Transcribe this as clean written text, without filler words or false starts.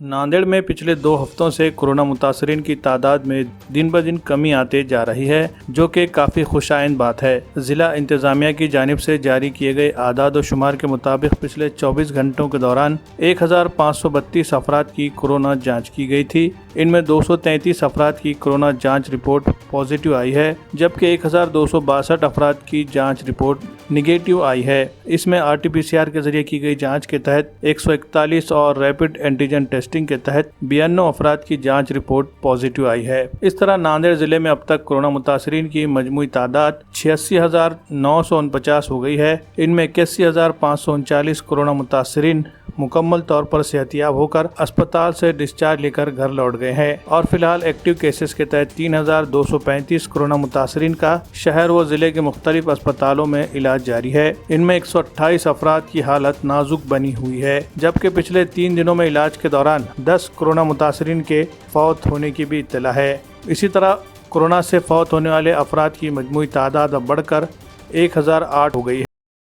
नांदेड़ में पिछले 2 हफ्तों से कोरोना मुतासरीन की तादाद में दिन ब दिन कमी आते जा रही है, जो कि काफ़ी खुशाइन बात है। ज़िला इंतज़ामिया की जानिब से जारी किए गए आदाद व शुमार के मुताबिक पिछले 24 घंटों के दौरान 1532 अफराद की कोरोना जांच की गई थी। इनमें 233 अफराद की कोरोना जांच रिपोर्ट पॉजिटिव आई है, जबकि 1262 अफराद की जांच रिपोर्ट निगेटिव आई है। इसमें RT-PCR के जरिए की गई जांच के तहत 141 और रैपिड एंटीजन टेस्टिंग के तहत 92 अफराद की जांच रिपोर्ट पॉजिटिव आई है। इस तरह नांदेड़ जिले में अब तक कोरोना मुतासरीन की मजमूई तादाद 86,949 हो गई है। इनमें 81,539 कोरोना मुतासरीन मुकम्मल तौर पर सेहतियाब होकर अस्पताल से डिस्चार्ज लेकर घर लौट गए हैं और फिलहाल एक्टिव केसेस के तहत 3,235 कोरोना मुतासरीन का शहर व जिले के मुख्तलिफ अस्पतालों में इलाज जारी है। इनमें 128 अफराद की हालत नाजुक बनी हुई है, जबकि पिछले 3 दिनों में इलाज के दौरान 10 कोरोना मुतासरीन के फौत होने की भी इत्तला है। इसी तरह कोरोना से फौत होने वाले अफराद की मजमूई तादाद अब बढ़कर 1008 हो गई है।